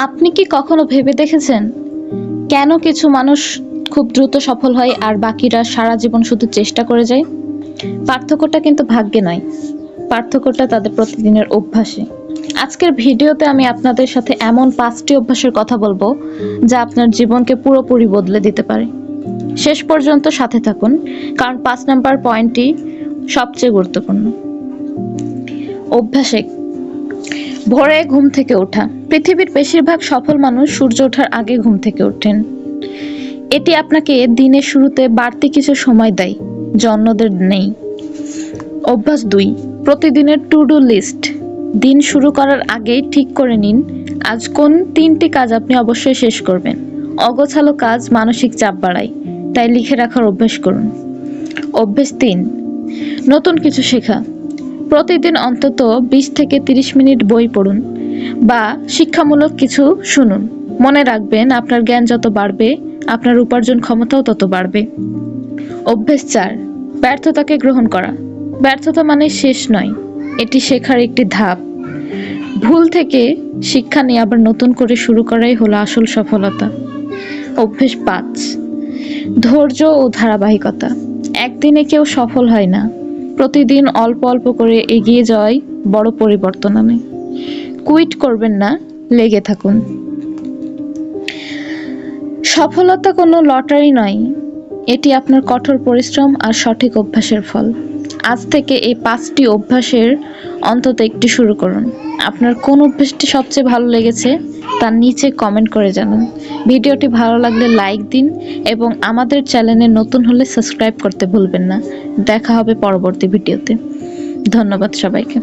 আপনি কি কখনো ভেবে দেখেছেন কেন কিছু মানুষ খুব দ্রুত সফল হয় আর বাকিরা সারা জীবন শুধু চেষ্টা করে যায়? পার্থক্যটা কিন্তু ভাগ্যে নয়, পার্থক্যটা তাদের প্রতিদিনের অভ্যাসে। আজকের ভিডিওতে আমি আপনাদের সাথে এমন 5টি অভ্যাসের কথা বলবো যা আপনার জীবনকে পুরোপুরি বদলে দিতে পারে। শেষ পর্যন্ত সাথে থাকুন, কারণ 5 নাম্বার পয়েন্টটি সবচেয়ে গুরুত্বপূর্ণ। অভ্যাস 1, ভোরে ঘুম থেকে ওঠা। পৃথিবীর বেশিরভাগ সফল মানুষ সূর্য ওঠার আগে ঘুম থেকে ওঠেন। এটি আপনাকে দিনের শুরুতে বাড়তি কিছু সময় দেয় যা অন্যদের নেই। অভ্যাস 2, প্রতিদিনের টু ডু লিস্ট। দিন শুরু করার আগেই ঠিক করে নিন আজ কোন 3টি কাজ আপনি অবশ্যই শেষ করবেন। অগোছালো কাজ মানসিক চাপ বাড়ায়, তাই লিখে রাখার অভ্যাস করুন। অভ্যাস 3, নতুন কিছু শেখা। প্রতিদিন অন্তত 20 থেকে 30 মিনিট বই পড়ুন বা শিক্ষামূলক কিছু শুনুন। মনে রাখবেন, আপনার জ্ঞান যত বাড়বে আপনার উপার্জন ক্ষমতাও তত বাড়বে। অভ্যাস 4, ব্যর্থতাকে গ্রহণ করা। ব্যর্থতা মানে শেষ নয়, এটি শেখার একটি ধাপ। ভুল থেকে শিক্ষা নিয়ে আবার নতুন করে শুরু করাই হলো আসল সফলতা। অভ্যাস 5, ধৈর্য ও ধারাবাহিকতা। একদিনে কেউ সফল হয় না, প্রতিদিন অল্প অল্প করে এগিয়ে যাওয়াই বড় পরিবর্তন আনে। কুইট করবেন না, লেগে থাকুন। সফলতা কোনো লটারি নয়, এটি আপনার কঠোর পরিশ্রম আর সঠিক অভ্যাসের ফল। আজ থেকে এই 5টি অভ্যাসের অন্তত একটি শুরু করুন। আপনার কোন অভ্যাসটি সবচেয়ে ভালো লেগেছে তার নিচে কমেন্ট করে জানান। ভিডিওটি ভালো লাগলে লাইক দিন এবং আমাদের চ্যানেলে নতুন হলে সাবস্ক্রাইব করতে ভুলবেন না। দেখা হবে পরবর্তী ভিডিওতে। ধন্যবাদ সবাইকে।